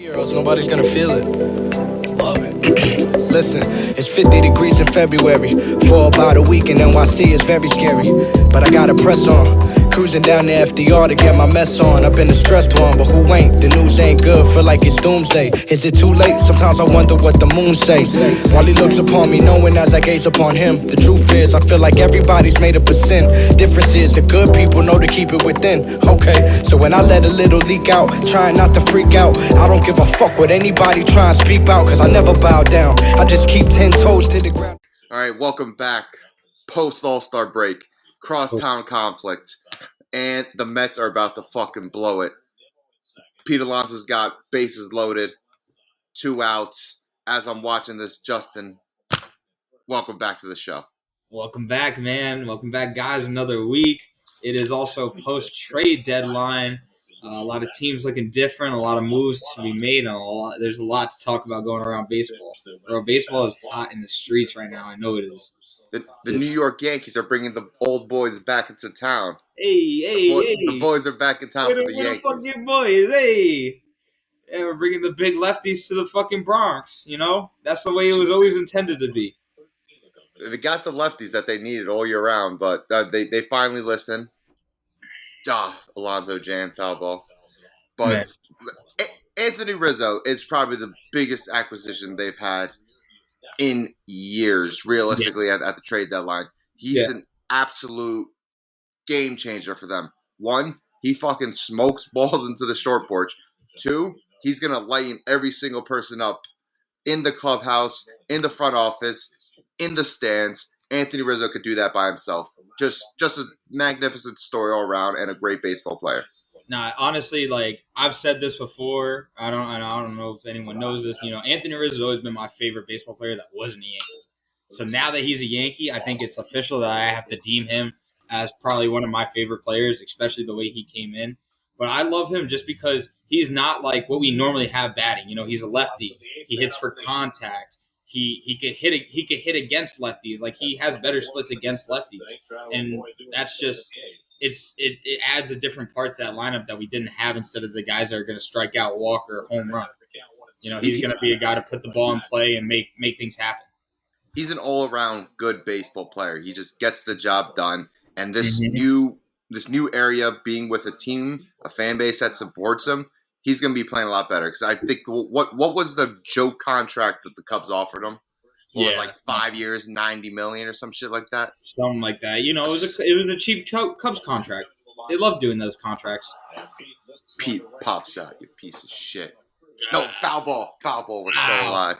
Or else nobody's gonna feel it. Listen, it's 50 degrees in February. For about a week in NYC is very scary. But I gotta press on. Cruising down to FDR to get my mess on. I've been a stressed one, but who ain't? The news ain't good, feel like it's doomsday. Is it too late? Sometimes I wonder what the moon say. While he looks upon me, knowing as I gaze upon him. The truth is, I feel like everybody's made up of sin. Difference is, the good people know to keep it within. Okay, so when I let a little leak out, trying not to freak out, I don't give a fuck what anybody try and speak out, cause I never bow down. I just keep 10 toes to the ground. Alright, welcome back. Post All-Star break. Crosstown conflict. And the Mets are about to fucking blow it. Pete Alonso's got bases loaded. 2 outs. As I'm watching this, Justin, welcome back to the show. Welcome back, man. Welcome back, guys. Another week. It is also post-trade deadline. A lot of teams looking different, a lot of moves to be made, and there's a lot to talk about going around baseball. Bro, baseball is hot in the streets right now. I know it is. The New York Yankees are bringing the old boys back into town. The boys are back in town for the Yankees. Where the fucking boys? Hey, yeah, we're bringing the big lefties to the fucking Bronx. You know, that's the way it was always intended to be. They got the lefties that they needed all year round, but they finally listened. Alonso Jan foul ball. But Anthony Rizzo is probably the biggest acquisition they've had in years, realistically, at the trade deadline. He's an absolute game changer for them. 1, he fucking smokes balls into the short porch. 2, he's going to lighten every single person up in the clubhouse, in the front office, in the stands. Anthony Rizzo could do that by himself. Just a magnificent story all around and a great baseball player. Nah, honestly, like I've said this before, I don't know if anyone knows this. You know, Anthony Rizzo has always been my favorite baseball player that wasn't a Yankee. So now that he's a Yankee, I think it's official that I have to deem him as probably one of my favorite players, especially the way he came in. But I love him just because he's not like what we normally have batting. You know, he's a lefty. He hits for contact. He could hit against lefties. Like he has better splits against lefties, and that's just it adds a different part to that lineup that we didn't have. Instead of the guys that are going to strike out, walk, or home run. You know, he's going to be a guy to put the ball in play and make things happen. He's an all around good baseball player. He just gets the job done, and this new area, being with a team, a fan base that supports him, he's going to be playing a lot better. Because I think what was the joke contract that the Cubs offered him? It was like 5 years, $90 million or some shit like that. Something like that. You know, it was a cheap Cubs contract. They love doing those contracts. Pete pops out, you piece of shit. No, foul ball. We're still alive.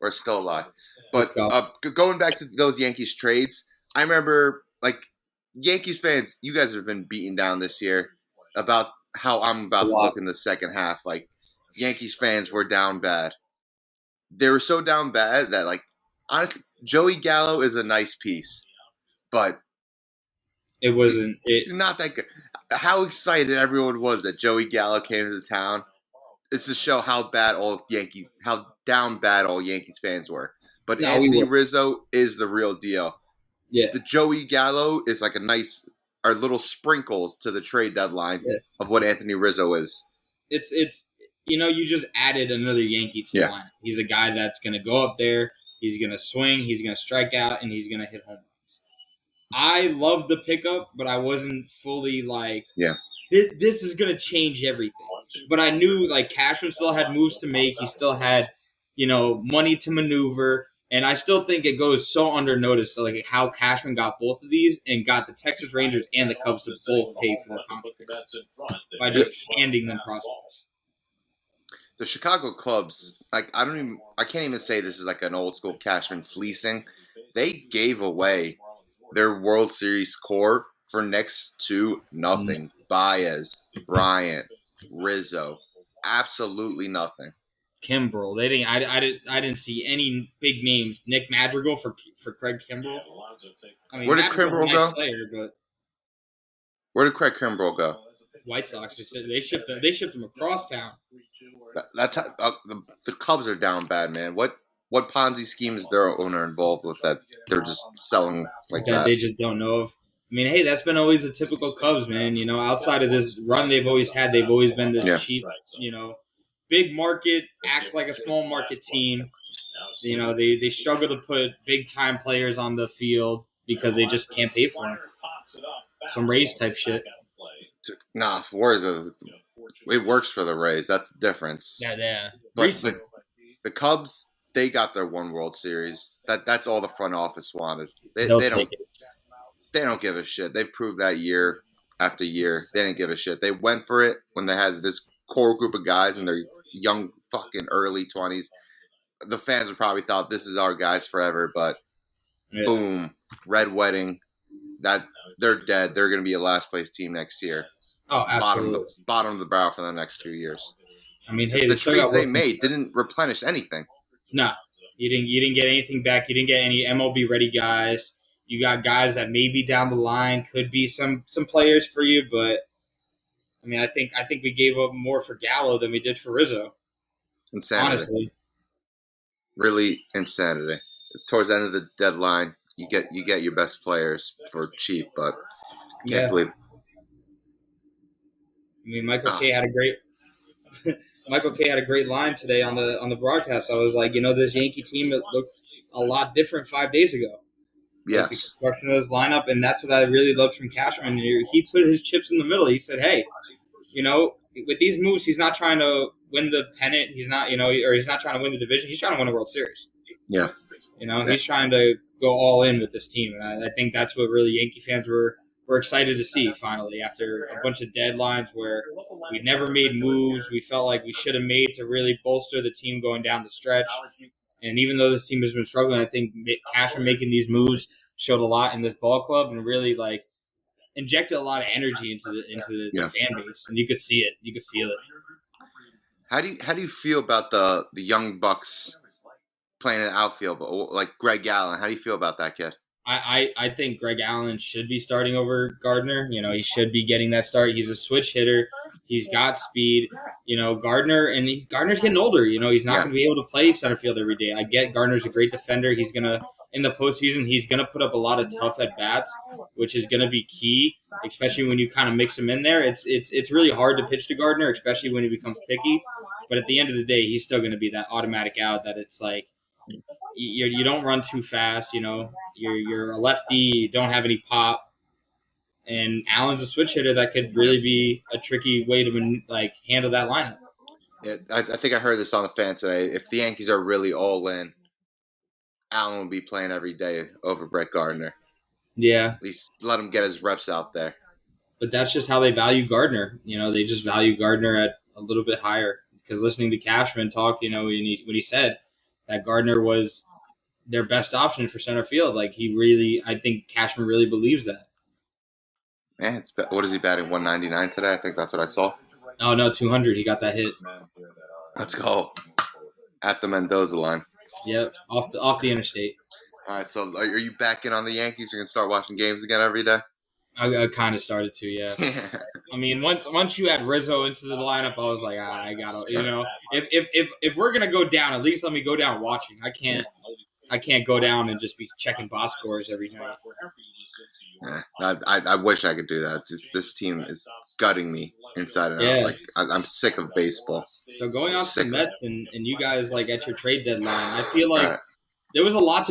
We're still alive. But going back to those Yankees trades, I remember, like, Yankees fans, you guys have been beaten down this year about how I'm about to look in the second half. Like, Yankees fans were down bad. They were so down bad that, like, honestly, Joey Gallo is a nice piece, but it wasn't not that good. How excited everyone was that Joey Gallo came to town. It's to show how down bad all Yankees fans were. But Anthony Rizzo is the real deal. Yeah, the Joey Gallo is like our little sprinkles to the trade deadline of what Anthony Rizzo is. It's you know, you just added another Yankee to the lineup. He's a guy that's going to go up there. He's going to swing. He's going to strike out, and he's going to hit home runs. I love the pickup, but I wasn't fully like, this is going to change everything. But I knew, like, Cashman still had moves to make. He still had, you know, money to maneuver. And I still think it goes so undernoticed, so, like, how Cashman got both of these and got the Texas Rangers and the Cubs to both pay for the contracts by just handing them prospects. The Chicago Cubs, like, I can't even say this is like an old school Cashman fleecing. They gave away their World Series core for next to nothing. Baez, Bryant, Rizzo, absolutely nothing. Kimbrel, they didn't. I didn't see any big names. Nick Madrigal for Craig Kimbrel. I mean, where did Kimbrel go? But where did Craig Kimbrel go? White Sox. They shipped him across town. That's how the Cubs are down bad, man. What Ponzi scheme is their owner involved with that they're just selling like that? They just don't know of. I mean, hey, that's been always the typical Cubs, man. You know, outside of this run they've always been this cheap, you know, big market acts like a small market team. They struggle to put big time players on the field because they just can't pay for them. Some Rays type shit. Nah, it works for the Rays. That's the difference. Yeah. But the Cubs, they got their one World Series. That's all the front office wanted. They'll take it. They don't give a shit. They proved that year after year. They didn't give a shit. They went for it when they had this core group of guys in their young fucking early 20s. The fans would probably thought this is our guys forever, but boom, red wedding. That they're dead. They're going to be a last place team next year. Oh, absolutely. Bottom of the barrel for the next 2 years. I mean, hey, the trades they made didn't replenish anything. No, you didn't get anything back. You didn't get any MLB ready guys. You got guys that maybe down the line could be some players for you, but I mean, I think we gave up more for Gallo than we did for Rizzo. Insanity. Honestly, really insanity. Towards the end of the deadline, you get your best players for cheap, but can't believe. I mean, Michael K had a great line today on the broadcast. I was like, this Yankee team looked a lot different 5 days ago. Yes. Like the construction of his lineup, and that's what I really loved from Cashman. He put his chips in the middle. He said, hey, with these moves, he's not trying to win the pennant. He's not, or he's not trying to win the division. He's trying to win a World Series. Yeah. He's trying to go all in with this team. And I think that's what really Yankee fans were excited to see finally after a bunch of deadlines where we never made moves we felt like we should have made to really bolster the team going down the stretch. And even though this team has been struggling, I think Cashman making these moves showed a lot in this ball club and really injected a lot of energy into the fan base, and you could see it, you could feel it. How do you feel about the young bucks playing in the outfield, like Greg Allen? How do you feel about that kid? I think Greg Allen should be starting over Gardner. He should be getting that start. He's a switch hitter. He's got speed. Gardner's getting older. He's not going to be able to play center field every day. I get Gardner's a great defender. He's going to, in the postseason, he's going to put up a lot of tough at-bats, which is going to be key, especially when you kind of mix him in there. It's really hard to pitch to Gardner, especially when he becomes picky. But at the end of the day, he's still going to be that automatic out that it's like, you don't run too fast, you're a lefty, you don't have any pop, and Allen's a switch hitter that could really be a tricky way to handle that lineup. Yeah, I think I heard this on the fan today. If the Yankees are really all in, Allen will be playing every day over Brett Gardner. Yeah, at least let him get his reps out there. But that's just how they value Gardner. They just value Gardner at a little bit higher. Because listening to Cashman talk, when he said that Gardner was their best option for center field. I think Cashman really believes that. Man, what is he batting? 199 today? I think that's what I saw. Oh, no, 200. He got that hit. Let's go. At the Mendoza line. Yep, off the interstate. All right, so are you back in on the Yankees? You're going to start watching games again every day? I kind of started to, yeah. I mean, once you add Rizzo into the lineup, I was like, I gotta, if we're gonna go down, at least let me go down watching. I can't go down and just be checking box scores every night. Yeah, I wish I could do that. This team is gutting me inside and out. I'm sick of baseball. So going on to the Mets and you guys at your trade deadline, I feel like there was a lot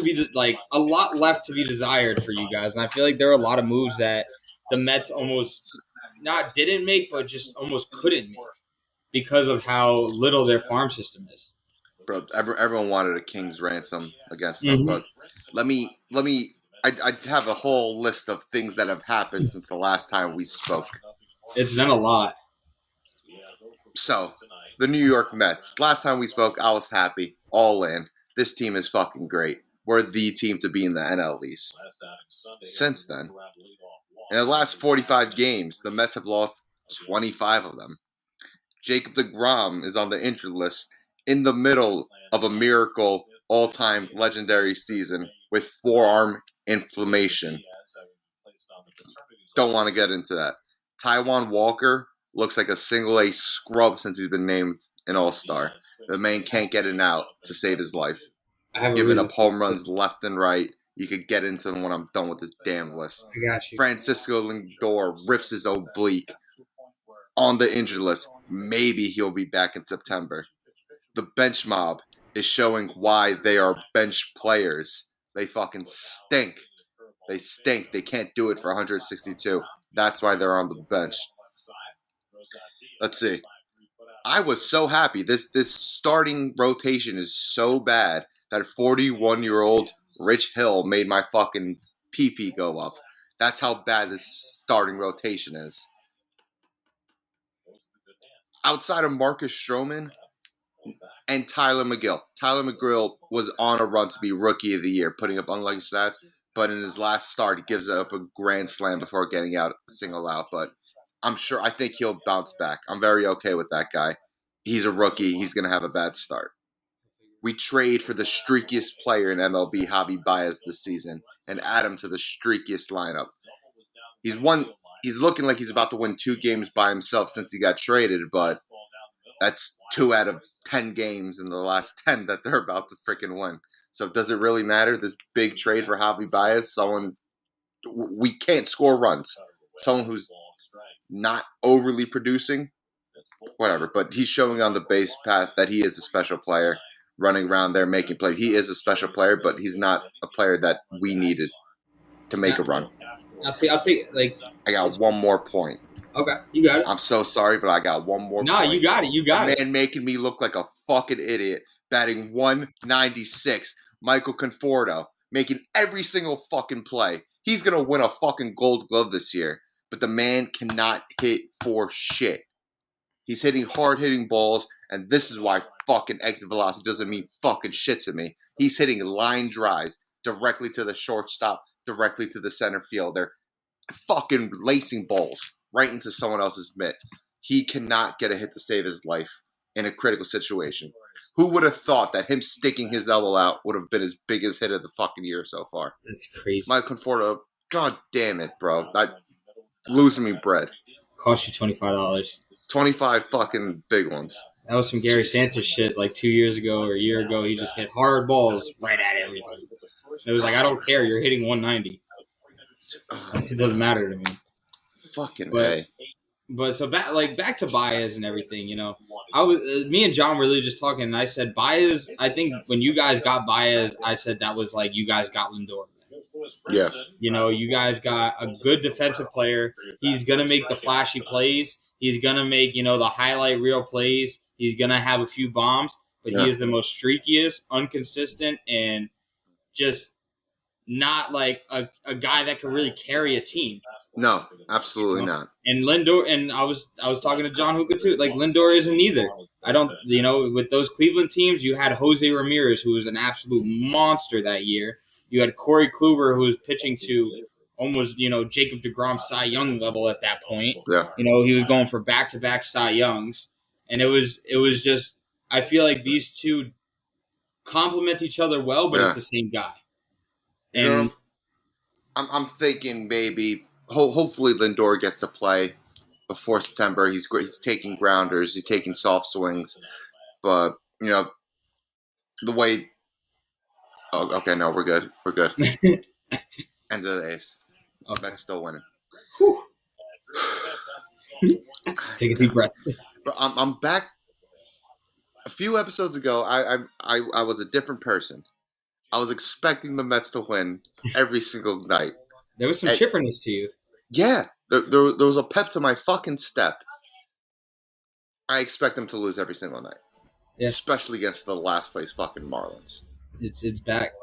left to be desired for you guys, and I feel like there were a lot of moves that the Mets almost not didn't make, but just almost couldn't make because of how little their farm system is. Bro, everyone wanted a king's ransom against them, but I have a whole list of things that have happened since the last time we spoke. It's been a lot. So, the New York Mets. Last time we spoke, I was happy, all in. This team is fucking great. We're the team to be in the NL East. Since then, in the last 45 games, the Mets have lost 25 of them. Jacob deGrom is on the injured list in the middle of a miracle all-time legendary season with forearm inflammation. Don't want to get into that. Taijuan Walker looks like a single-A scrub since he's been named an all-star. The man can't get it out to save his life. Giving up home runs left and right. You could get into them when I'm done with this damn list. I got you. Francisco Lindor rips his oblique. on the injured list. Maybe he'll be back in September. The bench mob is showing why they are bench players. They fucking stink. They stink. They can't do it for 162. That's why they're on the bench. Let's see. I was so happy. This starting rotation is so bad that 41-year-old Rich Hill made my fucking pee-pee go up. That's how bad this starting rotation is. Outside of Marcus Stroman and Tyler McGill. Tyler McGill was on a run to be Rookie of the Year, putting up unlucky stats, but in his last start, he gives up a grand slam before getting out a single out, but I think he'll bounce back. I'm very okay with that guy. He's a rookie. He's going to have a bad start. We trade for the streakiest player in MLB, Javi Baez, this season, and add him to the streakiest lineup. He's looking like he's about to win 2 games by himself since he got traded, but that's 2 out of 10 games in the last 10 that they're about to freaking win. So does it really matter, this big trade for Javi Baez? We can't score runs. Someone who's not overly producing, whatever, but he's showing on the base path that he is a special player, running around there making plays. He is a special player, but he's not a player that we needed to make a run. I'll say, like, I got one more point. Okay, you got it. I'm so sorry, but I got one more point. No, you got it. You got it. Man making me look like a fucking idiot, batting 196. Michael Conforto, making every single fucking play. He's going to win a fucking Gold Glove this year, but the man cannot hit for shit. He's hitting hard-hitting balls, and this is why fucking exit velocity doesn't mean fucking shit to me. He's hitting line drives directly to the shortstop, directly to the center fielder, fucking lacing balls right into someone else's mitt. He cannot get a hit to save his life in a critical situation. Who would have thought that him sticking his elbow out would have been his biggest hit of the fucking year so far? That's crazy. Mike Conforto, god damn it, bro. Losing me bread. Cost you $25. 25 fucking big ones. That was some Gary Sanchez shit like 2 years ago or a year ago. He just hit hard balls right at everybody. It was like, I don't care. You're hitting 190. It doesn't matter to me. Fucking A. But so back to Baez and everything, me and John were really just talking, and I said Baez. I think when you guys got Baez, I said that was like you guys got Lindor. Yeah. You guys got a good defensive player. He's gonna make the flashy plays. He's gonna make the highlight reel plays. He's gonna have a few bombs, but he is the most streakiest, inconsistent, and just not like a guy that could really carry a team. No, absolutely not. And Lindor, and I was talking to John Hookah too. Like Lindor isn't either. I don't, with those Cleveland teams, you had Jose Ramirez, who was an absolute monster that year. You had Corey Kluber, who was pitching to almost, Jacob deGrom Cy Young level at that point. Yeah. He was going for back-to-back Cy Youngs, and it was just. I feel like these two complement each other well, but it's the same guy. And I'm thinking maybe. Hopefully Lindor gets to play before September. He's great. He's taking grounders. He's taking soft swings. But, the way... Oh, okay, no, we're good. We're good. End of the 8th. Okay. Mets still winning. Take a deep breath. But I'm back. A few episodes ago, I was a different person. I was expecting the Mets to win every single night. There was some chipperness to you. Yeah. There was a pep to my fucking step. I expect them to lose every single night. Yeah. Especially against the last place fucking Marlins. It's back.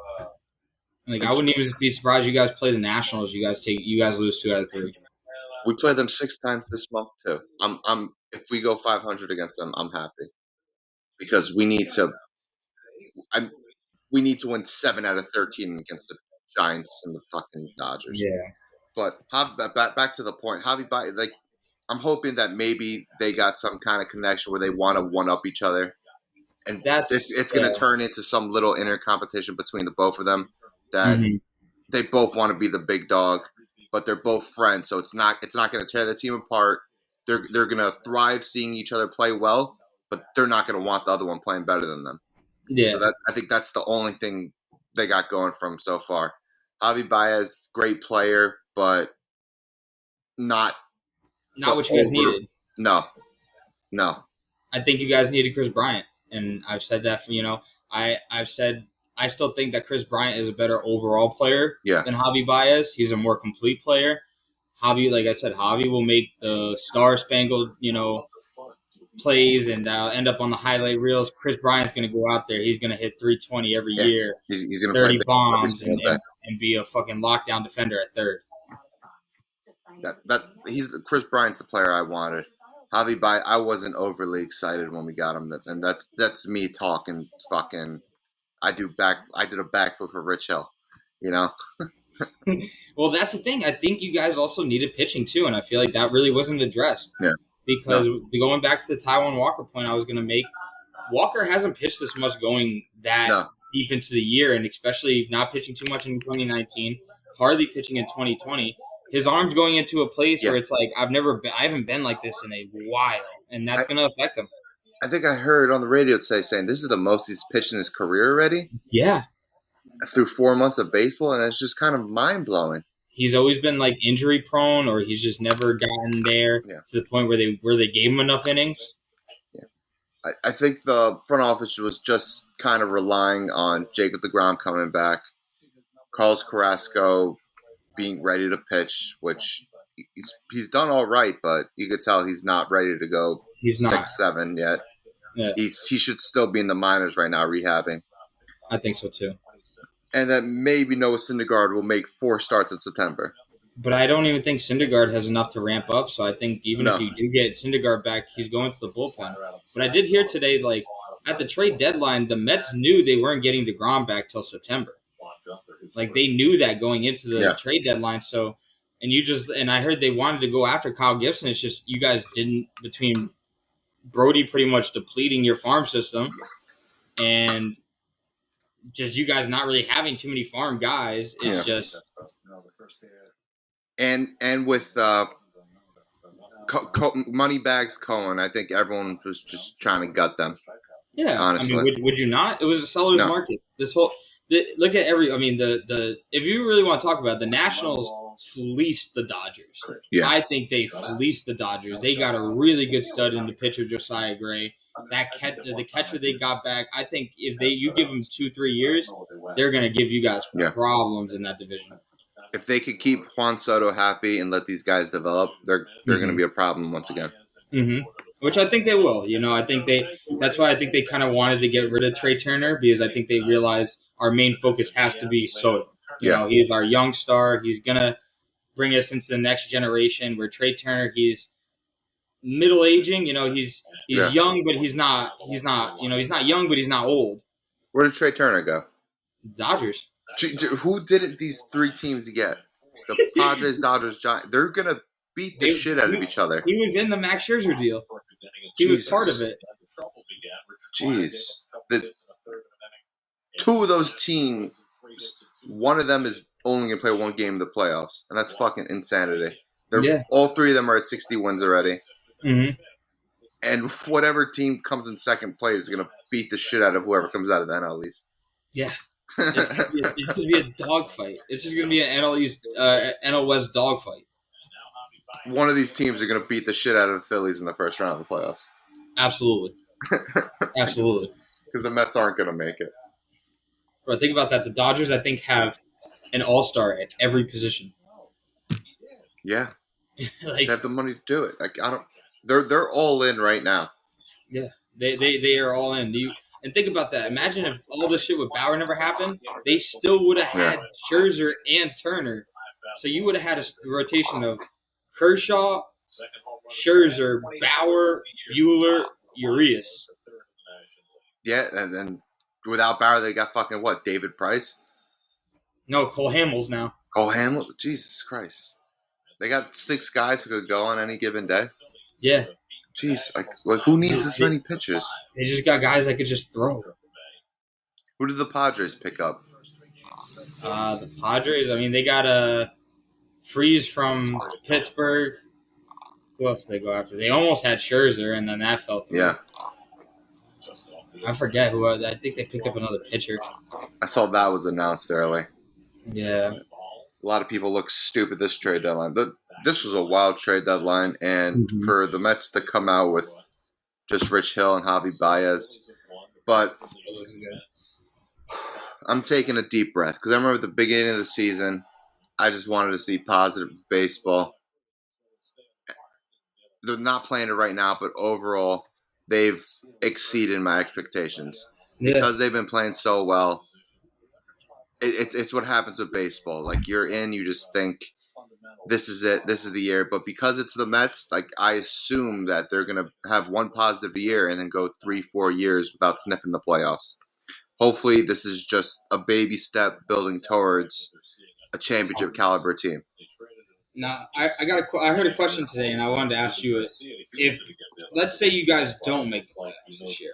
I wouldn't even be surprised you guys play the Nationals. You guys lose 2 out of 3. We play them 6 times this month too. If we go 500 against them, I'm happy. Because we need to win 7 out of 13 against the Giants and the fucking Dodgers. Yeah. But back to the point, Javi Baez, I'm hoping that maybe they got some kind of connection where they want to one-up each other. And it's going to turn into some little inner competition between the both of them that they both want to be the big dog, but they're both friends, so it's not going to tear the team apart. They're going to thrive seeing each other play well, but they're not going to want the other one playing better than them. Yeah. So I think that's the only thing they got going from so far. Javi Baez, great player, but not what you guys needed. No. I think you guys needed Chris Bryant, and I've said that. I've said I still think that Chris Bryant is a better overall player than Javi Baez. He's a more complete player. Javi, like I said, Javi will make the star spangled, plays and end up on the highlight reels. Chris Bryant's going to go out there. He's going to hit 320 every year, He's going to 30 play bombs, and be a fucking lockdown defender at third. Chris Bryant's the player I wanted. Javi Baez, I wasn't overly excited when we got him, and that's me talking fucking. I did a backflip for Rich Hill, Well, that's the thing. I think you guys also needed pitching too, and I feel like that really wasn't addressed. Yeah. Because going back to the Taijuan Walker point I was going to make, Walker hasn't pitched this much going that deep into the year, and especially not pitching too much in 2019, hardly pitching in 2020. His arm's going into a place where it's like I haven't been like this in a while, and that's going to affect him. I think I heard on the radio today saying this is the most he's pitched in his career already. Yeah. Through 4 months of baseball, and it's just kind of mind blowing. He's always been like injury prone, or he's just never gotten there to the point where they gave him enough innings. Yeah, I think the front office was just kind of relying on Jacob deGrom coming back, Carlos Carrasco being ready to pitch, which he's done all right, but you could tell he's not ready to go. He's 6-7 yet. Yeah. He should still be in the minors right now rehabbing. I think so too. And that maybe Noah Syndergaard will make 4 starts in September. But I don't even think Syndergaard has enough to ramp up. So I think even if you do get Syndergaard back, he's going to the bullpen. But I did hear today, like, at the trade deadline, the Mets knew they weren't getting DeGrom back till September. Like, they knew that going into the trade deadline. So, and I heard they wanted to go after Kyle Gibson. It's just you guys didn't, between Brody pretty much depleting your farm system and just you guys not really having too many farm guys. It's just and with Moneybags Cohen, I think everyone was just trying to gut them. Yeah, honestly, I mean, would you not? It was a seller's market. Look at the if you really want to talk about it, the Nationals fleeced the Dodgers. Yeah. I think they fleeced the Dodgers. They got a really good stud in the pitcher Josiah Gray. The catcher they got back, I think if you give them 2-3 years, they're going to give you guys problems in that division. If they could keep Juan Soto happy and let these guys develop, they're going to be a problem once again. Mm-hmm. Which I think they will. I think that's why I think they kind of wanted to get rid of Trey Turner, because I think they realized our main focus has to be Soto. He's our young star. He's going to bring us into the next generation, where Trey Turner, he's middle aging, he's young, but he's not young, but he's not old. Where did Trey Turner go? Dodgers. Who did these 3 teams get? The Padres, Dodgers, Giants. They're gonna beat the shit out of each other. He was in the Max Scherzer deal. He was part of it. Jeez, 2 of those teams, one of them is only gonna play 1 game in the playoffs, and that's fucking insanity. All 3 of them are at 60 wins already. Mm-hmm. And whatever team comes in second place is going to beat the shit out of whoever comes out of the NL East. Yeah. It's going to be a dogfight. It's just going to be an NL West dogfight. One of these teams are going to beat the shit out of the Phillies in the first round of the playoffs. Absolutely. Absolutely. Because the Mets aren't going to make it. Bro, think about that. The Dodgers, I think, have an all-star at every position. Yeah. They have the money to do it. They're all in right now. Yeah, they are all in. And think about that. Imagine if all this shit with Bauer never happened, they still would have had Scherzer and Turner. So you would have had a rotation of Kershaw, Scherzer, Bauer, Buehler, Urias. Yeah, and without Bauer, they got fucking what? David Price? No, Cole Hamels now. Cole Hamels? Jesus Christ. They got 6 guys who could go on any given day. Yeah. Jeez, like who needs this many pitchers? They just got guys that could just throw. Who did the Padres pick up? The Padres, I mean, they got a Freeze from Pittsburgh. Who else did they go after? They almost had Scherzer, and then that fell through. Yeah. I forget who. I think they picked up another pitcher. I saw that was announced early. Yeah. A lot of people look stupid this trade deadline. this was a wild trade deadline, and for the Mets to come out with just Rich Hill and Javi Baez, but I'm taking a deep breath because I remember at the beginning of the season, I just wanted to see positive baseball. They're not playing it right now, but overall, they've exceeded my expectations because they've been playing so well. It's what happens with baseball. Like, you're in, you just think, this is it, this is the year. But because it's the Mets, like, I assume that they're going to have one positive year and then go 3-4 years without sniffing the playoffs. Hopefully, this is just a baby step building towards a championship caliber team. Now, I heard a question today, and I wanted to ask you: if let's say you guys don't make the playoffs this year,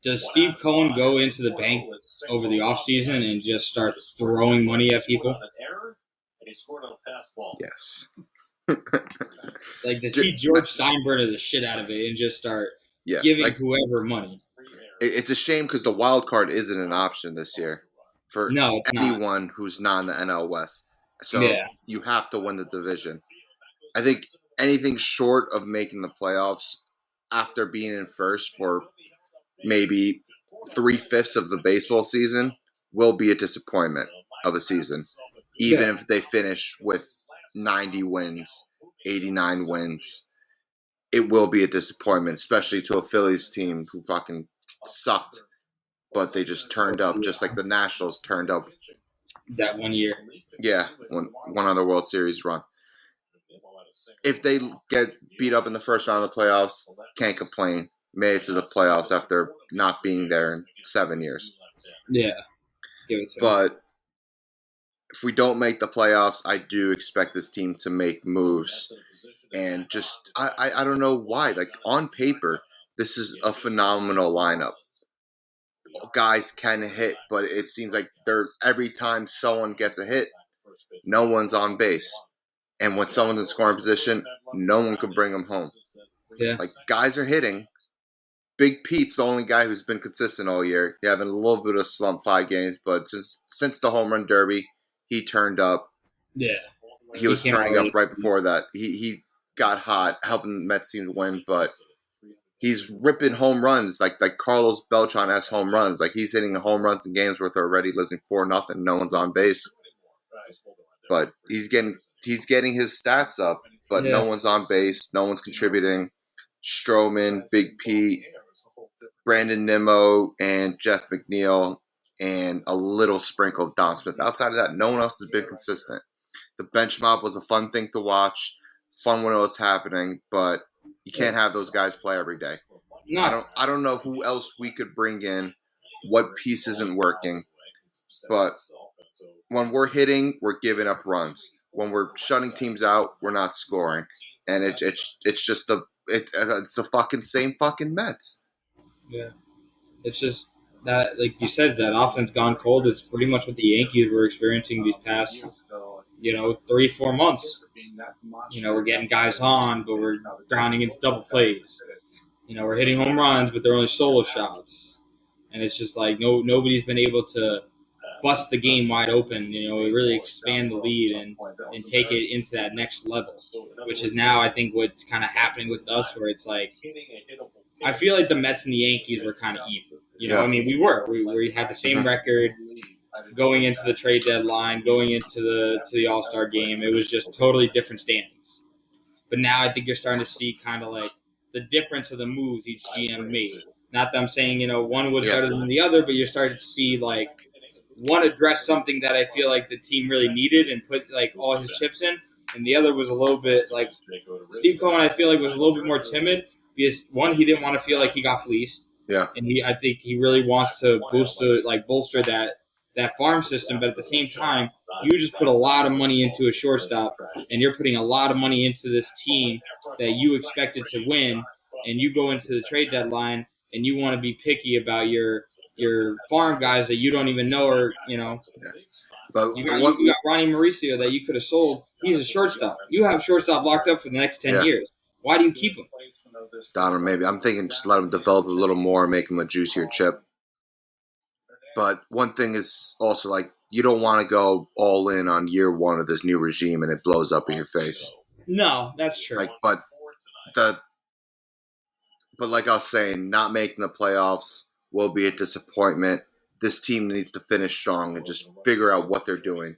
does Steve Cohen go into the bank over the offseason and just start throwing money at people? Yes. Like, does he George Steinbrenner the shit out of it and just start giving whoever money? It's a shame because the wild card isn't an option this year for anyone who's not in the NL West. So you have to win the division. I think anything short of making the playoffs after being in first for maybe 3/5 of the baseball season will be a disappointment of a season. Even if they finish with 90 wins, 89 wins, it will be a disappointment, especially to a Phillies team who fucking sucked, but they just turned up, just like the Nationals turned up that one year. Yeah, one other World Series run. If they get beat up in the first round of the playoffs, can't complain. Made it to the playoffs after not being there in 7 years. Yeah. But if we don't make the playoffs, I do expect this team to make moves. And just, I don't know why. Like, on paper, this is a phenomenal lineup. Guys can hit, but it seems like every time someone gets a hit, no one's on base. And when someone's in scoring position, no one could bring them home. Yeah. Like, guys are hitting. Big Pete's the only guy who's been consistent all year. He having a little bit of slump 5 games, but since the home run derby, he turned up. Yeah. He was turning up right before that. He got hot, helping the Mets team to win, but he's ripping home runs like Carlos Beltran has home runs. Like, he's hitting home runs in games where they're already losing 4-0. No one's on base. But he's getting his stats up, but no one's on base. No one's contributing. Stroman, Big Pete, Brandon Nimmo, and Jeff McNeil, and a little sprinkle of Don Smith. Outside of that, no one else has been consistent. The bench mob was a fun thing to watch, fun when it was happening, but you can't have those guys play every day. No. I don't know who else we could bring in, what piece isn't working, but when we're hitting, we're giving up runs. When we're shutting teams out, we're not scoring, and it's just it's the fucking same fucking Mets. Yeah, it's just that, like you said, that offense gone cold. It's pretty much what the Yankees were experiencing these past, 3-4 months. We're getting guys on, but we're grounding into double plays. We're hitting home runs, but they're only solo shots, and it's just like nobody's been able to bust the game wide open, really expand the lead and take it into that next level, which is now, I think, what's kind of happening with us, where it's like, I feel like the Mets and the Yankees were kind of even. I mean, we had the same record going into the trade deadline, going into the All-Star game. It was just totally different standings. But now I think you're starting to see kind of like the difference of the moves each GM made. Not that I'm saying, one was better than the other, but you're starting to see, like, one addressed something that I feel like the team really needed and put, like, all his chips in, and the other was a little bit, like, Steve Cohen, I feel like, was a little bit more timid because, one, he didn't want to feel like he got fleeced. Yeah. And I think he really wants to bolster that farm system, but at the same time, you just put a lot of money into a shortstop, and you're putting a lot of money into this team that you expected to win, and you go into the trade deadline and you want to be picky about your farm guys that you don't even know, or But you got Ronnie Mauricio that you could have sold. He's a shortstop. You have shortstop locked up for the next 10 years. Why do you keep him? Donald, maybe I'm thinking just let him develop a little more, make him a juicier chip. But one thing is also, like, you don't want to go all in on year one of this new regime and it blows up in your face. No, that's true. The but like I was saying, not making the playoffs will be a disappointment. This team needs to finish strong and just figure out what they're doing,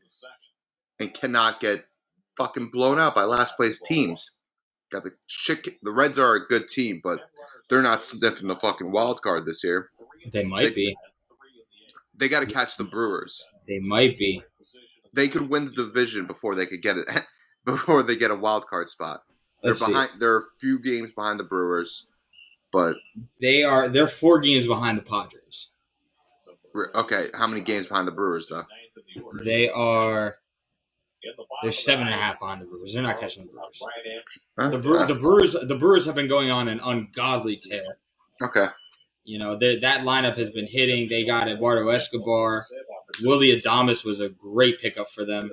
and cannot get fucking blown out by last place teams. Got the shit. The Reds are a good team, but they're not sniffing the fucking wild card this year. They might be. They got to catch the Brewers. They might be. They could win the division before they could get it. Before they get a wild card spot. Let's see. They're a few games behind the Brewers, but they're 4 games behind the Padres. Okay, how many games behind the Brewers though? They're 7.5 behind the Brewers. They're not catching the Brewers. The Brewers have been going on an ungodly tear. Okay. You know, that lineup has been hitting. They got Eduardo Escobar. Willie Adames was a great pickup for them.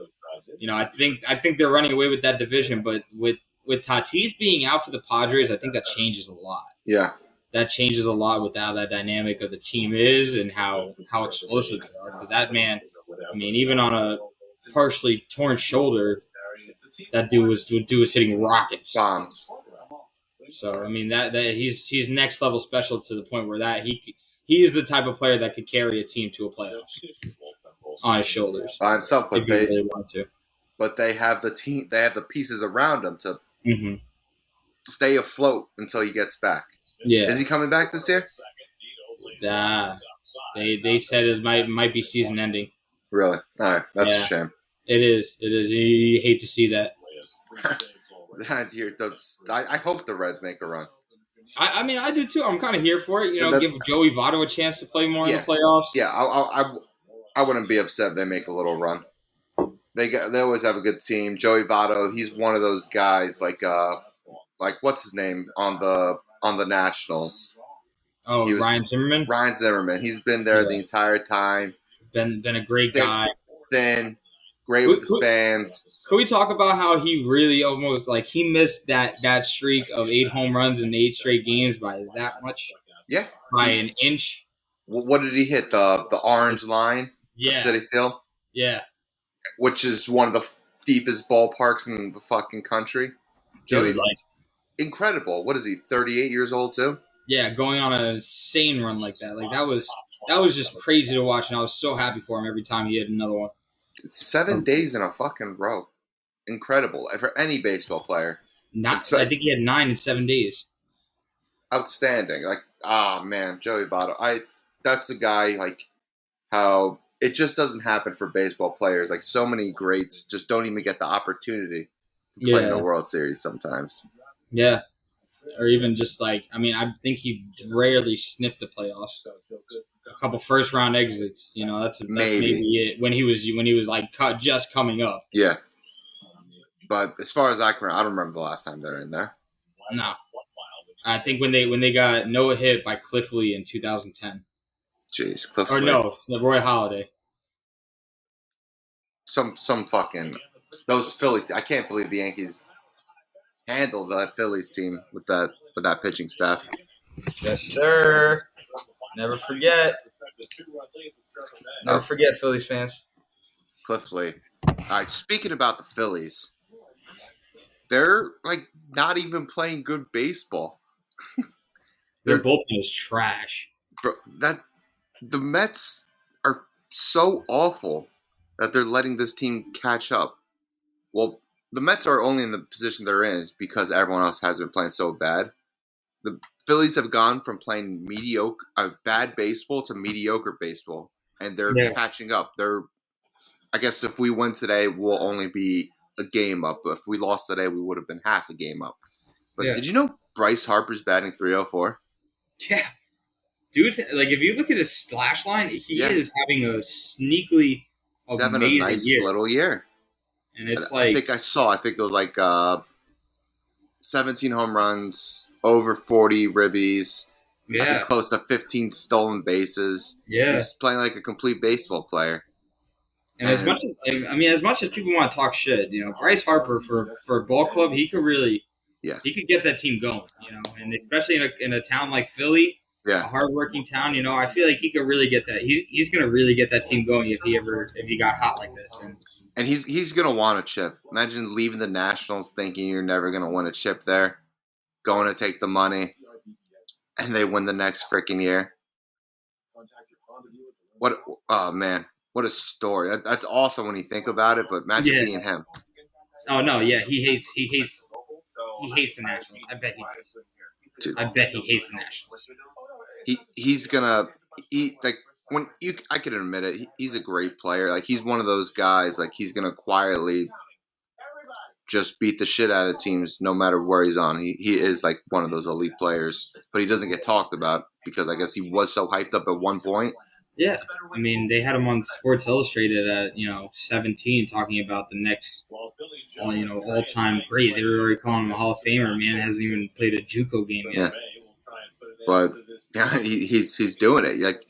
You know, I think they're running away with that division, but with Tatis being out for the Padres, I think that changes a lot. Yeah. That changes a lot with how that dynamic of the team is and how explosive they are. Because that man, I mean, even on a partially torn shoulder, that dude was hitting rockets. Bombs. So I mean that he's next level special to the point where he is the type of player that could carry a team to a playoffs on his shoulders by himself. But they really want to. But they have the team. They have the pieces around him to stay afloat until he gets back. Yeah, is he coming back this year? They said it might be season ending. Really? All right, that's a shame. It is. You hate to see that. I hope the Reds make a run. I mean, I do too. I'm kind of here for it. You know, give Joey Votto a chance to play more in the playoffs. Yeah, I wouldn't be upset if they make a little run. They always have a good team. Joey Votto, he's one of those guys like what's his name on the Nationals. Oh, Ryan Zimmerman. Ryan Zimmerman. He's been there the entire time. Been a great guy. Thin, great with the fans. Can we talk about how he really almost he missed that streak of 8 home runs in 8 straight games by that much? Yeah, by an inch. What did he hit? The orange line at Citi Field? Yeah. Which is one of the deepest ballparks in the fucking country. Dude, incredible. What is he, 38 years old too? Yeah, going on an insane run like that. That was just crazy to watch, and I was so happy for him every time he hit another one. 7 days in a fucking row. Incredible. For any baseball player. I think he had 9 in 7 days. Outstanding. Man, Joey Votto. That's the guy, how it just doesn't happen for baseball players. So many greats just don't even get the opportunity to play in a World Series sometimes. Yeah. Or even just I think he rarely sniffed the playoffs. A couple first round exits, that's maybe it when he was just coming up. Yeah. But as far as I can remember, I don't remember the last time they were in there. No. I think when they got Noah hit by Cliff Lee in 2010. Jeez, Cliff Lee. Or no, Roy Halladay. Some fucking those Philly. I can't believe the Yankees handled that Phillies team with that pitching staff. Yes, sir. Never forget. Never forget, Phillies fans. Cliff Lee. All right, speaking about the Phillies, they're not even playing good baseball. Their bullpen is trash. Bro, the Mets are so awful that they're letting this team catch up. Well, the Mets are only in the position they're in because everyone else has been playing so bad. The Phillies have gone from playing bad baseball to mediocre baseball, and they're catching up. I guess if we win today, we'll only be a game up. If we lost today, we would have been half a game up. But did you know Bryce Harper's batting .304? Yeah. Dude, if you look at his slash line, he is having a sneakily He's having a nice little year. And it's I think it was 17 home runs, over 40 ribbies, I think close to 15 stolen bases. Yeah. He's playing like a complete baseball player. And as much as people want to talk shit, Bryce Harper for a ball club, he could really he could get that team going, and especially in a town like Philly a hardworking town. I feel like he could really get that. He's gonna really get that team going if he got hot like this. And he's gonna want a chip. Imagine leaving the Nationals thinking you're never gonna win a chip there, going to take the money, and they win the next freaking year. What? Oh man, what a story! That's awesome when you think about it. But imagine being him. Oh no, yeah, he hates the Nationals. I bet he does. Dude. I bet he hates the Nationals. He's gonna like when I can admit it. He's a great player. Like he's one of those guys. Like he's gonna quietly just beat the shit out of teams no matter where he's on. He is like one of those elite players, but he doesn't get talked about because I guess he was so hyped up at one point. Yeah, I mean they had him on Sports Illustrated at 17 talking about the next all-time great. They were already calling him a Hall of Famer. Man hasn't even played a JUCO game yet. Yeah. But yeah, he's doing it. Like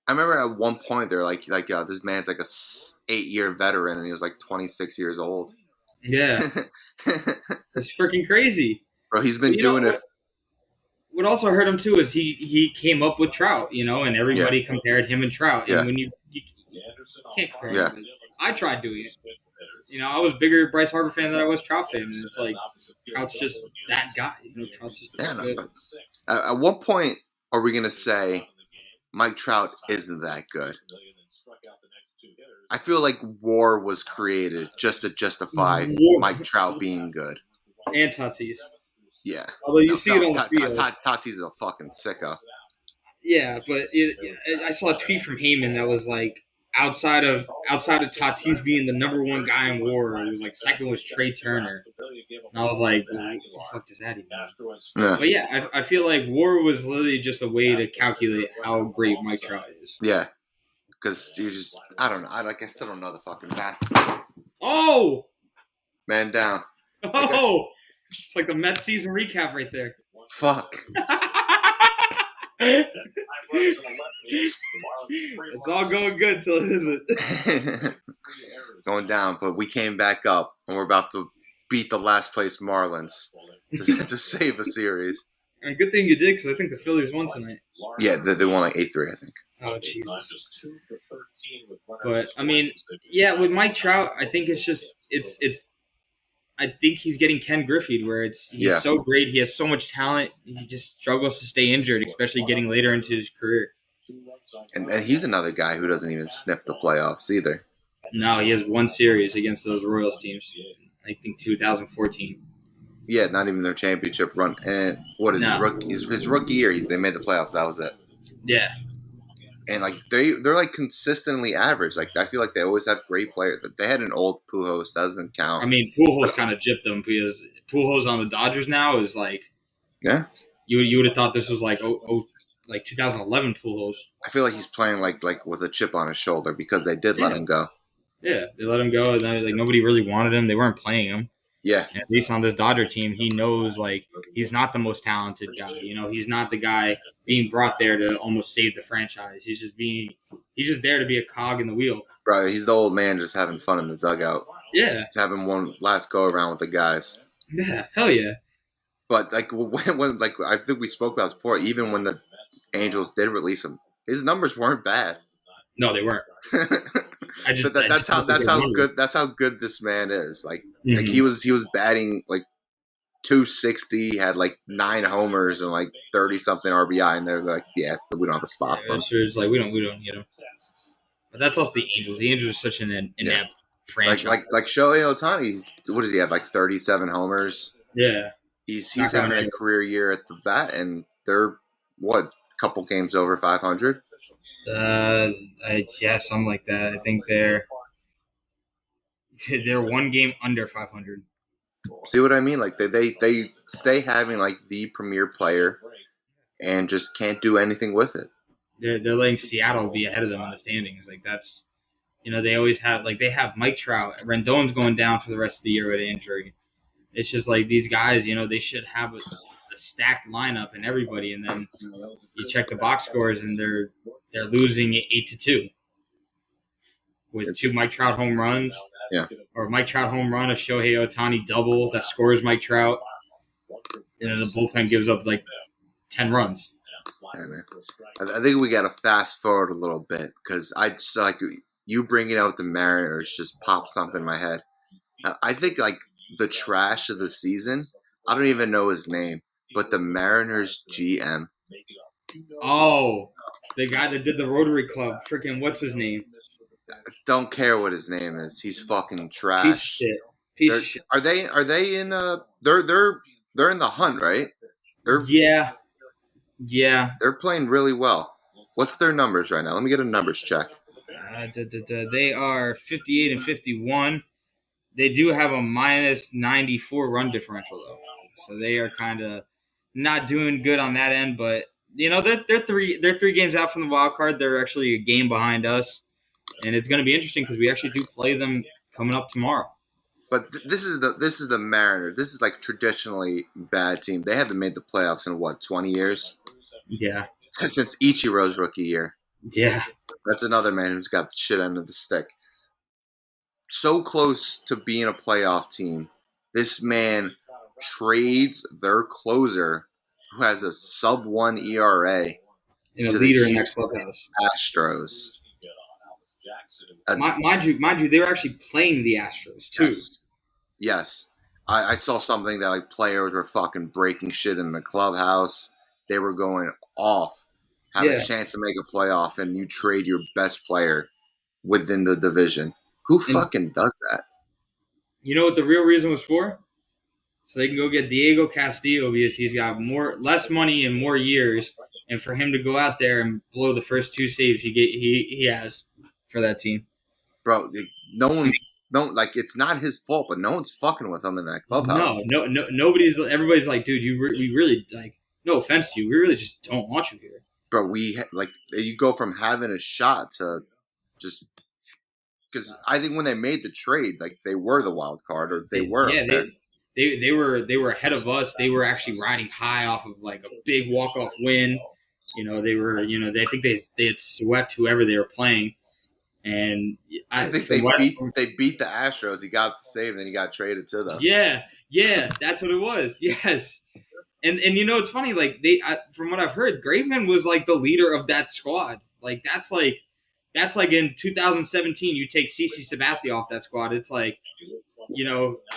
I remember at one point they're like this man's like a 8-year veteran and he was like 26 years old. Yeah, it's freaking crazy, bro. He's been doing it. What also hurt him too is he came up with Trout, and everybody compared him and Trout. And when you can't compare him. I tried doing it. I was bigger Bryce Harper fan than I was Trout fan. And it's like Trout's just that guy. Trout's just good. At what point are we gonna say Mike Trout isn't that good? I feel like WAR was created just to justify Mike Trout being good. And Tatis. Yeah. Although you see it on the field. Tatis is a fucking sicko. Yeah, but I saw a tweet from Heyman that was like, outside of Tatis being the number one guy in WAR, it was like second was Trey Turner. And I was like, what the fuck does that even mean? Yeah. But yeah, I feel like WAR was literally just a way to calculate how great Mike Trout is. Yeah. Because you just, I don't know. I still don't know the fucking math. Oh! Man down. Oh! It's like the Mets season recap right there. Fuck. It's all going good till it isn't. Going down, but we came back up and we're about to beat the last place Marlins to save a series. And good thing you did because I think the Phillies won tonight. Yeah, they won like 8-3, I think. Oh, Jesus. But, I mean, yeah, with Mike Trout, I think it's just, I think he's getting Ken Griffey, where he's so great. He has so much talent. He just struggles to stay injured, especially getting later into his career. And he's another guy who doesn't even sniff the playoffs either. No, he has one series against those Royals teams. I think 2014. Yeah, not even their championship run. And what is his rookie year? They made the playoffs. That was it. Yeah. And like they're like consistently average. Like I feel like they always have great players. They had an old Pujols, doesn't count. I mean, Pujols kind of gypped them because Pujols on the Dodgers now is like, yeah. You would have thought this was like 2011 Pujols. I feel like he's playing like with a chip on his shoulder because they did let him go. Yeah, they let him go. And like nobody really wanted him. They weren't playing him. Yeah. And at least on this Dodger team, he knows like he's not the most talented guy. He's not the guy being brought there to almost save the franchise. He's just there to be a cog in the wheel. Bro, he's the old man just having fun in the dugout. Yeah. Just having one last go around with the guys. Yeah, hell yeah. But like when I think we spoke about this before, even when the Angels did release him, his numbers weren't bad. No, they weren't. That's how good this man is. Like like he was batting like 260, had like 9 homers and like 30 something RBI, and they're like, yeah, we don't have a spot for him. Sure, it's like we don't need him. But that's also the Angels. The Angels are such an inept franchise. Like Shohei Ohtani, what does he have? Like 37 homers. Yeah, he's having a career year at the bat, and they're a couple games over 500. Yeah, something like that. I think they're one game under 500. See what I mean? Like they stay having like the premier player, and just can't do anything with it. They're letting Seattle be ahead of them in the standings. Like that's, they always have they have Mike Trout. Rendon's going down for the rest of the year with injury. It's just like these guys, they should have a stacked lineup and everybody, and then you check the box scores and they're losing 8-2 with 2 Mike Trout home runs. Yeah. Or Mike Trout home run, a Shohei Ohtani double that scores Mike Trout. The bullpen gives up like 10 runs. Yeah, man. I think we got to fast forward a little bit because I just like you bringing out the Mariners just popped something in my head. I think like the trash of the season. I don't even know his name, but the Mariners GM. Oh, the guy that did the Rotary Club. Freaking, what's his name? Don't care what his name is. He's fucking Piece of trash. shit. Piece They're of shit. are they in they're in the hunt, right? Yeah. Yeah. They're playing really well. What's their numbers right now? Let me get a numbers check. They are 58 and 51. They do have a minus 94 run differential though, so they are kind of not doing good on that end. But they're three games out from the wild card. They're actually a game behind us, and it's going to be interesting because we actually do play them coming up tomorrow. But this is the Mariners. This is like traditionally bad team. They haven't made the playoffs in what 20 years Yeah, since Ichiro's rookie year. yeah. That's another man who's got the shit end of the stick. So close to being a playoff team. This man trades their closer, who has a sub 1 ERA, And a to the leader in that Houston clubhouse. Astros. Mind you, they were actually playing the Astros too. Yes. I saw something that like players were fucking breaking shit in the clubhouse. They were going off. Have a chance to make a playoff, and you trade your best player within the division. Who fucking does that? You know what the real reason was for? So they can go get Diego Castillo because he's got less money and more years, and for him to go out there and blow the first two saves he has for that team. Bro, no one don't like it's not his fault, but no one's fucking with him in that clubhouse. No, everybody's like, dude, we really like. No offense to you, we really just don't want you here. Bro, you go from having a shot to just because I think when they made the trade, like they were the wild card or they were. Yeah, they were ahead of us. They were actually riding high off of like a big walk off win. I think they had swept whoever they were playing, and I think they beat the Astros. He got the save, and then he got traded to them. Yeah, that's what it was. Yes, and it's funny. Like from what I've heard, Graveman was like the leader of that squad. Like that's like in 2017, you take CC Sabathia off that squad. It's like,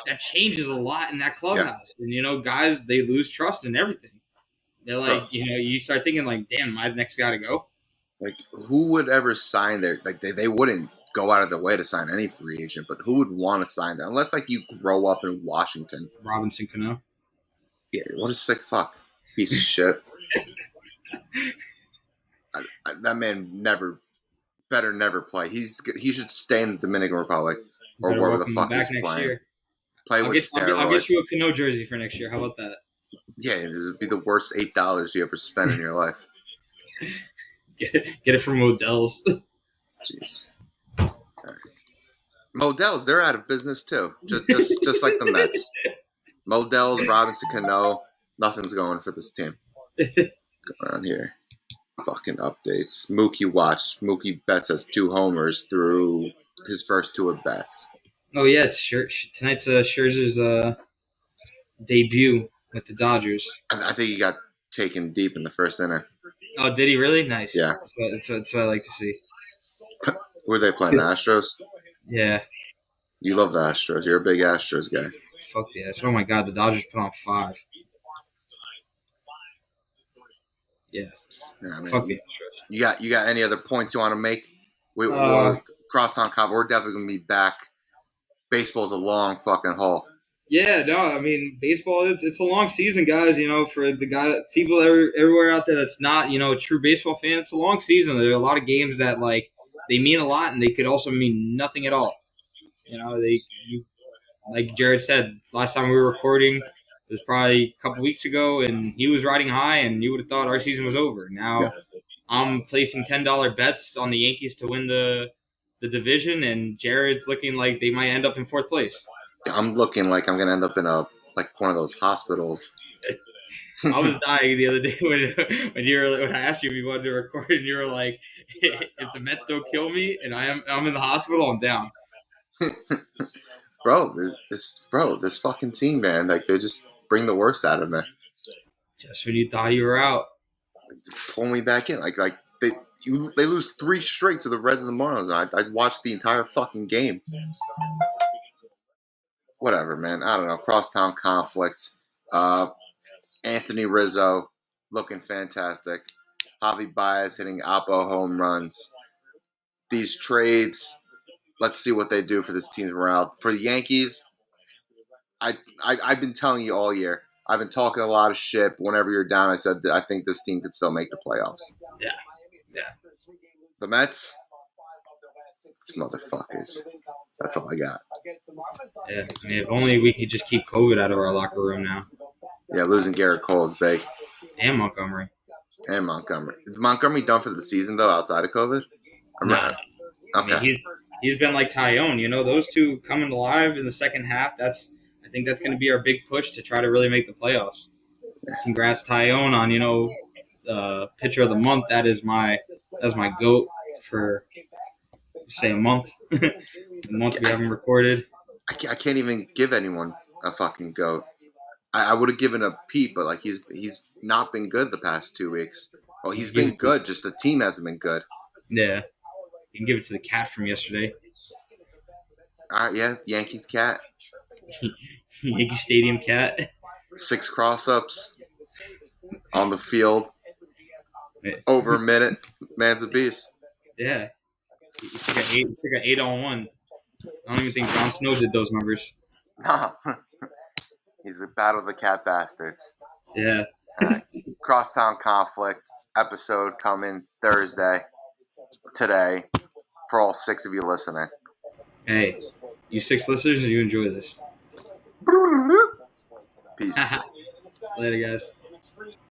that changes a lot in that clubhouse. Yeah. And, guys, they lose trust in everything. They're like, you start thinking like, damn, am I the next guy to go? Like, who would ever sign their, like, they wouldn't go out of their way to sign any free agent, but who would want to sign them? Unless, like, you grow up in Washington. Robinson Cano. Yeah, what a sick fuck. Piece of shit. That man better never play. He should stay in the Dominican Republic or wherever the fuck he's playing. Year. Play with steroids. I'll get you a Cano jersey for next year. How about that? Yeah, it would be the worst $8 you ever spent in your life. Get it from Modell's. Jeez. Right. Modell's, they're out of business too. Just like the Mets. Modell's, Robinson Cano, nothing's going for this team. Go around here. Fucking updates. Mookie Betts has 2 homers through his first 2 at bats. Oh yeah, it's tonight's Scherzer's debut with the Dodgers. I think he got taken deep in the first inning. Oh, did he really? Nice. Yeah. That's what I like to see. Who are they playing? The Astros? Yeah. You love the Astros. You're a big Astros guy. Fuck the Astros. Oh my god, the Dodgers put on 5. Yeah. I mean, fuck the Astros. You got any other points you want to make? Crosstown Conference. We're definitely gonna be back. Baseball's a long fucking haul. Yeah, no, I mean baseball. It's a long season, guys. For the people everywhere out there that's not a true baseball fan. It's a long season. There are a lot of games that like they mean a lot, and they could also mean nothing at all. Like Jared said last time we were recording, it was probably a couple weeks ago, and he was riding high, and you would have thought our season was over. Now I'm placing $10 bets on the Yankees to win the division, and Jared's looking like they might end up in 4th place. I'm looking like I'm gonna end up in one of those hospitals. I was dying the other day when I asked you if you wanted to record, and you were like, "If the Mets don't kill me and I'm in the hospital, I'm down." Bro, this fucking team, man, like they just bring the worst out of me. Just when you thought you were out. Pull me back in. Like they lose 3 straight to the Reds and the Marlins. I watched the entire fucking game. Whatever, man. I don't know. Crosstown conflict. Anthony Rizzo looking fantastic. Javi Baez hitting Oppo home runs. These trades, let's see what they do for this team's morale. For the Yankees, I've been telling you all year. I've been talking a lot of shit. Whenever you're down, I said that I think this team could still make the playoffs. Yeah. The Mets, these motherfuckers. That's all I got. Yeah. I mean, if only we could just keep COVID out of our locker room now. Yeah, losing Garrett Cole is big. And Montgomery. Is Montgomery done for the season, though, outside of COVID? Nah. Okay. I mean, he's been like Tyone. You know, those two coming alive in the second half, I think that's going to be our big push to try to really make the playoffs. Congrats, Tyone, on, pitcher of the month. That's my GOAT for, say, a month. The month we haven't recorded. I can't even give anyone a fucking GOAT. I would have given a Pete, but like he's not been good the past 2 weeks. Well, he's been good, just the team hasn't been good. Yeah. You can give it to the cat from yesterday. All right, yeah, Yankees cat. Yankee Stadium cat. 6 cross-ups on the field. Over a minute. Man's a beast. Yeah. He took an 8-on-1. I don't even think Jon Snow did those numbers. Nah. He's the battle of the cat bastards. Yeah. All right. Crosstown conflict episode coming Thursday. Today. For all 6 of you listening. Hey, you 6 listeners, you enjoy this. Peace. Later, guys.